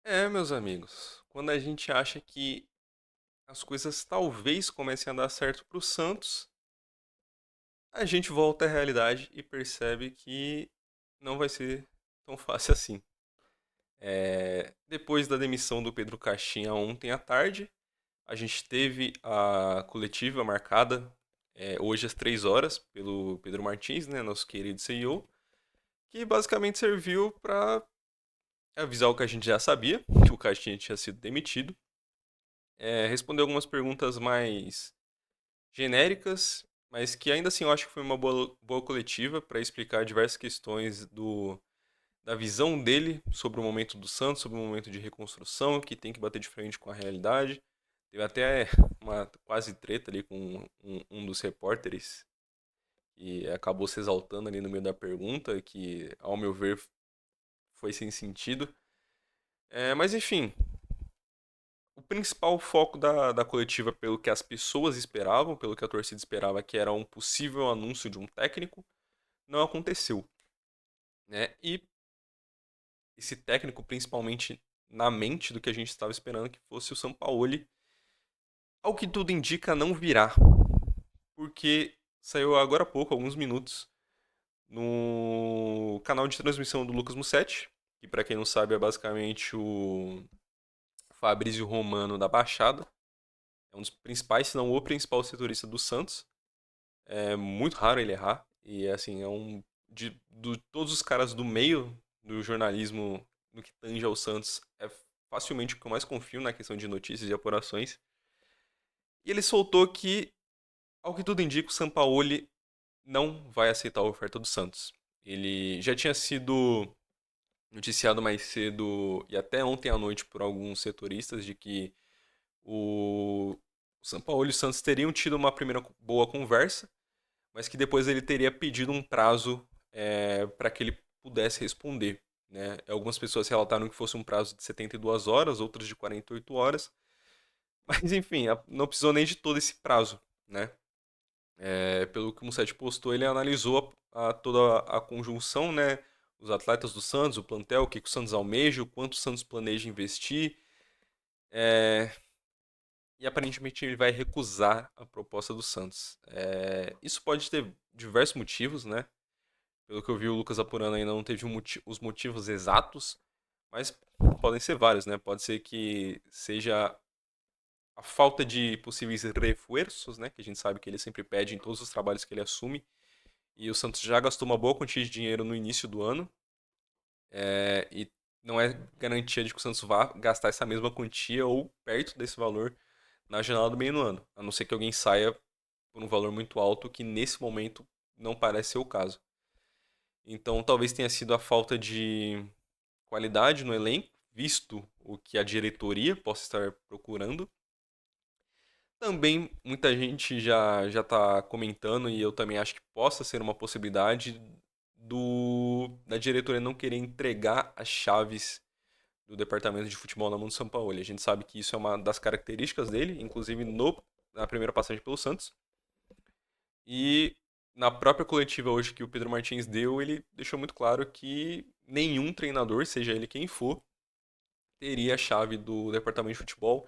Meus amigos, quando a gente acha que as coisas talvez comecem a dar certo pro Santos, a gente volta à realidade e percebe que não vai ser tão fácil assim. Depois da demissão do Pedro Caixinha ontem à tarde, a gente teve a coletiva marcada hoje às 3 horas pelo Pedro Martins, né, nosso querido CEO, que basicamente serviu para avisar o que a gente já sabia, que o Caixinha tinha sido demitido, responder algumas perguntas mais genéricas, mas que ainda assim eu acho que foi uma boa coletiva para explicar diversas questões da visão dele sobre o momento do Santos, sobre o momento de reconstrução, que tem que bater de frente com a realidade. Teve até uma quase treta ali com um dos repórteres e acabou se exaltando ali no meio da pergunta, que ao meu ver foi sem sentido. Mas enfim, o principal foco da coletiva, pelo que as pessoas esperavam, pelo que a torcida esperava, que era um possível anúncio de um técnico, não aconteceu, né? E esse técnico, principalmente na mente do que a gente estava esperando que fosse o Sampaoli, ao que tudo indica não virá, porque saiu agora há pouco, alguns minutos, no canal de transmissão do Lucas Mussetti, que para quem não sabe é basicamente o Fabrício Romano da Baixada, é um dos principais, se não o principal setorista do Santos. É muito raro ele errar. E assim, é um. De todos os caras do meio do jornalismo no que tange ao Santos, é facilmente o que eu mais confio na questão de notícias e apurações. E ele soltou que, ao que tudo indica, o Sampaoli não vai aceitar a oferta do Santos. Ele já tinha sido noticiado mais cedo e até ontem à noite por alguns setoristas de que o Sampaoli e o Santos teriam tido uma primeira boa conversa, mas que depois ele teria pedido um prazo para que ele pudesse responder. Né? Algumas pessoas relataram que fosse um prazo de 72 horas, outras de 48 horas, mas enfim, não precisou nem de todo esse prazo. Né? Pelo que o Musset postou, ele analisou toda a conjunção, né? Os atletas do Santos, o plantel, o que o Santos almeja, o quanto o Santos planeja investir, é, e aparentemente ele vai recusar a proposta do Santos. Isso pode ter diversos motivos, né? Pelo que eu vi, o Lucas apurando ainda não teve os motivos exatos, mas podem ser vários, né? Pode ser que seja a falta de possíveis reforços, né? Que a gente sabe que ele sempre pede em todos os trabalhos que ele assume. E o Santos já gastou uma boa quantia de dinheiro no início do ano. E não é garantia de que o Santos vá gastar essa mesma quantia ou perto desse valor na janela do meio do ano. A não ser que alguém saia por um valor muito alto, que nesse momento não parece ser o caso. Então talvez tenha sido a falta de qualidade no elenco, visto o que a diretoria possa estar procurando. Também muita gente já está comentando, e eu também acho que possa ser uma possibilidade da diretoria não querer entregar as chaves do departamento de futebol na mão do São Paulo. A gente sabe que isso é uma das características dele, inclusive na primeira passagem pelo Santos. E na própria coletiva hoje que o Pedro Martins deu, ele deixou muito claro que nenhum treinador, seja ele quem for, teria a chave do departamento de futebol,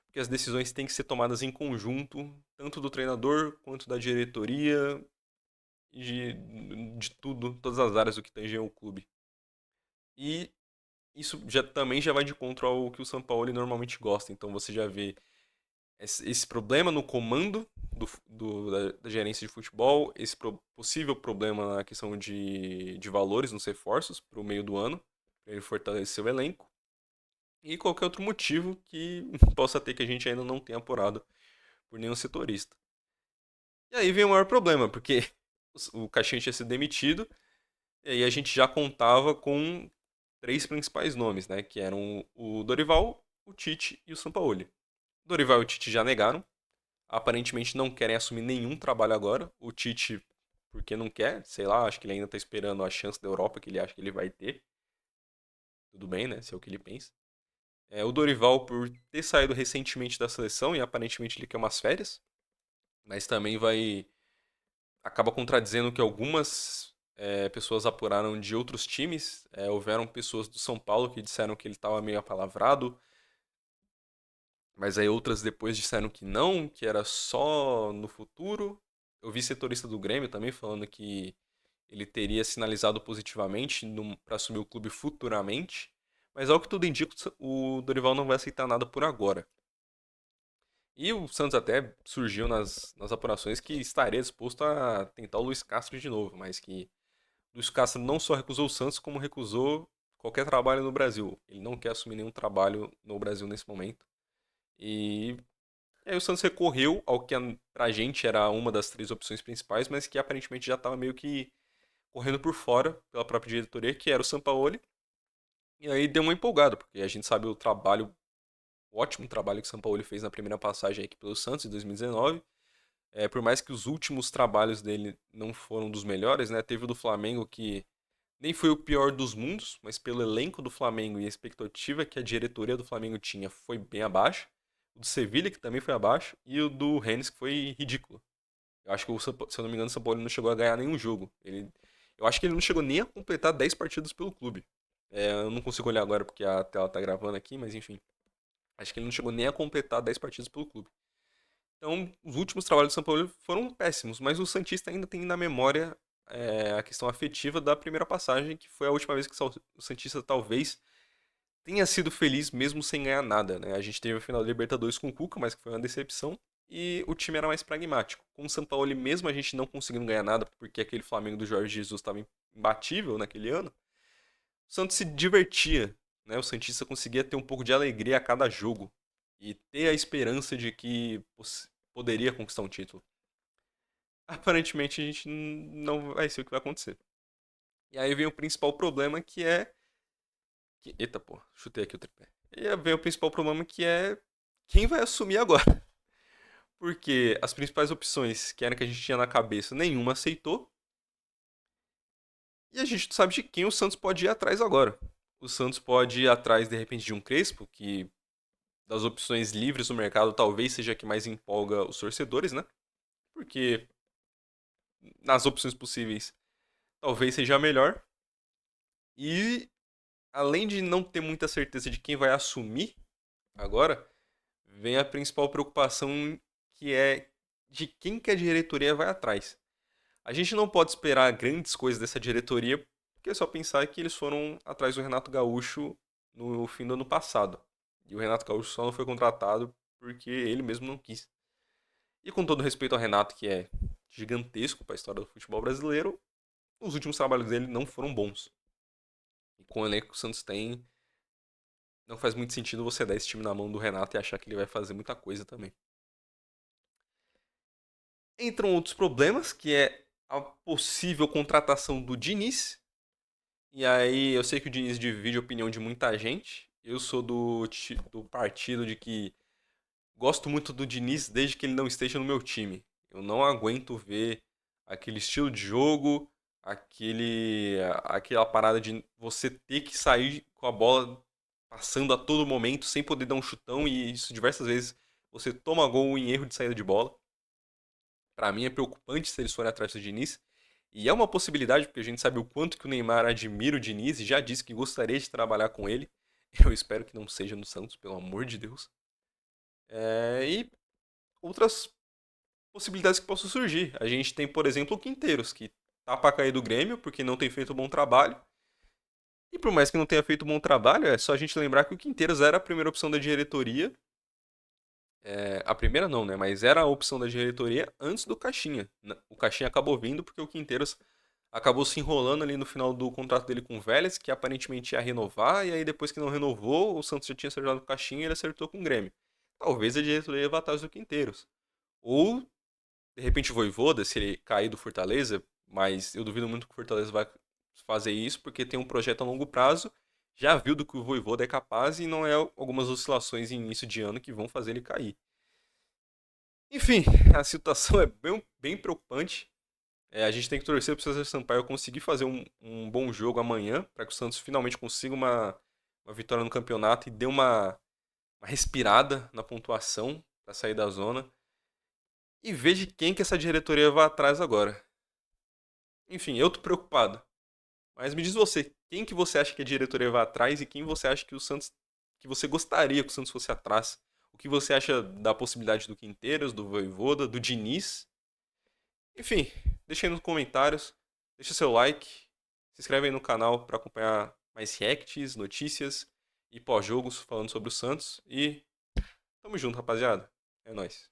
porque as decisões têm que ser tomadas em conjunto, tanto do treinador quanto da diretoria e de tudo, todas as áreas do que tange o clube. E isso também já vai de encontro ao que o São Paulo normalmente gosta. Então você já vê esse problema no comando da gerência de futebol, esse possível problema na questão de valores nos reforços para o meio do ano, para ele fortalecer o elenco, e qualquer outro motivo que possa ter que a gente ainda não tenha apurado por nenhum setorista. E aí vem o maior problema, porque o Caixinha tinha sido demitido, e aí a gente já contava com três principais nomes, né? Que eram o Dorival, o Tite e o Sampaoli. O Dorival e o Tite já negaram, aparentemente não querem assumir nenhum trabalho agora. O Tite, porque não quer, sei lá, acho que ele ainda tá esperando a chance da Europa que ele acha que ele vai ter. Tudo bem, né? Se é o que ele pensa. O Dorival, por ter saído recentemente da seleção e aparentemente ele quer umas férias, mas também vai. Acaba contradizendo que algumas pessoas apuraram de outros times. Houveram pessoas do São Paulo que disseram que ele estava meio apalavrado, mas aí outras depois disseram que não, que era só no futuro. Eu vi setorista do Grêmio também falando que ele teria sinalizado positivamente para assumir o clube futuramente. Mas ao que tudo indica, o Dorival não vai aceitar nada por agora. E o Santos até surgiu nas apurações que estaria disposto a tentar o Luiz Castro de novo, mas que o Luiz Castro não só recusou o Santos, como recusou qualquer trabalho no Brasil. Ele não quer assumir nenhum trabalho no Brasil nesse momento. E aí o Santos recorreu ao que pra gente era uma das três opções principais, mas que aparentemente já estava meio que correndo por fora pela própria diretoria, que era o Sampaoli. E aí deu uma empolgada, porque a gente sabe o ótimo trabalho que o Sampaoli fez na primeira passagem aqui pelo Santos em 2019. Por mais que os últimos trabalhos dele não foram dos melhores, né? Teve o do Flamengo que nem foi o pior dos mundos, mas pelo elenco do Flamengo e a expectativa que a diretoria do Flamengo tinha foi bem abaixo. O do Sevilha, que também foi abaixo, e o do Rennes, que foi ridículo. Eu acho que, se eu não me engano, o São Paulo não chegou a ganhar nenhum jogo. Eu acho que ele não chegou nem a completar 10 partidas pelo clube. Eu não consigo olhar agora porque a tela tá gravando aqui, mas enfim. Acho que ele não chegou nem a completar 10 partidas pelo clube. Então, os últimos trabalhos do São Paulo foram péssimos, mas o Santista ainda tem na memória a questão afetiva da primeira passagem, que foi a última vez que o Santista talvez tenha sido feliz mesmo sem ganhar nada, né? A gente teve a final da Libertadores com o Cuca, mas que foi uma decepção, e o time era mais pragmático. Com o São Paulo, mesmo a gente não conseguindo ganhar nada, porque aquele Flamengo do Jorge Jesus estava imbatível naquele ano, o Santos se divertia, né? O Santista conseguia ter um pouco de alegria a cada jogo e ter a esperança de que poderia conquistar um título. Aparentemente a gente não vai ser o que vai acontecer. E aí vem o principal problema que é eita, pô, chutei aqui o tripé. E aí vem o principal problema que é quem vai assumir agora. Porque as principais opções que era que a gente tinha na cabeça, nenhuma aceitou. E a gente não sabe de quem o Santos pode ir atrás agora. O Santos pode ir atrás, de repente, de um Crespo, que das opções livres no mercado talvez seja a que mais empolga os torcedores, né? Porque nas opções possíveis talvez seja a melhor. E além de não ter muita certeza de quem vai assumir agora, vem a principal preocupação que é de quem que a diretoria vai atrás. A gente não pode esperar grandes coisas dessa diretoria, porque é só pensar que eles foram atrás do Renato Gaúcho no fim do ano passado. E o Renato Gaúcho só não foi contratado porque ele mesmo não quis. E com todo respeito ao Renato, que é gigantesco para a história do futebol brasileiro, os últimos trabalhos dele não foram bons. E com o elenco que o Santos tem, não faz muito sentido você dar esse time na mão do Renato e achar que ele vai fazer muita coisa também. Entram outros problemas, que é a possível contratação do Diniz. E aí, eu sei que o Diniz divide a opinião de muita gente. Eu sou do partido de que gosto muito do Diniz desde que ele não esteja no meu time. Eu não aguento ver aquele estilo de jogo, aquela parada de você ter que sair com a bola passando a todo momento sem poder dar um chutão, e isso diversas vezes você toma gol em erro de saída de bola. Pra mim é preocupante se eles forem atrás do Diniz. E é uma possibilidade, porque a gente sabe o quanto que o Neymar admira o Diniz e já disse que gostaria de trabalhar com ele. Eu espero que não seja no Santos, pelo amor de Deus. E outras possibilidades que possam surgir. A gente tem, por exemplo, o Quinteiros, que tá pra cair do Grêmio porque não tem feito um bom trabalho. E por mais que não tenha feito um bom trabalho, é só a gente lembrar que o Quinteiros era a primeira opção da diretoria. A primeira não, né? Mas era a opção da diretoria antes do Caixinha. O Caixinha acabou vindo porque o Quinteiros acabou se enrolando ali no final do contrato dele com o Vélez, que aparentemente ia renovar, e aí depois que não renovou, o Santos já tinha acertado com o Caixinha e ele acertou com o Grêmio. Talvez a diretoria vá atrás do Quinteiros. Ou, de repente, o Vojvoda, se ele cair do Fortaleza, mas eu duvido muito que o Fortaleza vai fazer isso, porque tem um projeto a longo prazo, já viu do que o Vojvoda é capaz e não é algumas oscilações em início de ano que vão fazer ele cair. Enfim, a situação é bem preocupante. A gente tem que torcer para o César Sampaio conseguir fazer um bom jogo amanhã, para que o Santos finalmente consiga uma vitória no campeonato e dê uma respirada na pontuação para sair da zona. E veja quem que essa diretoria vai atrás agora. Enfim, eu tô preocupado. Mas me diz você, quem que você acha que a diretoria vai atrás e quem você acha que o Santos, que você gostaria que o Santos fosse atrás? O que você acha da possibilidade do Quinteiros, do Vojvoda, do Diniz? Enfim, deixa aí nos comentários, deixa seu like, se inscreve aí no canal para acompanhar mais reacts, notícias e pós-jogos falando sobre o Santos. E tamo junto, rapaziada. É nóis.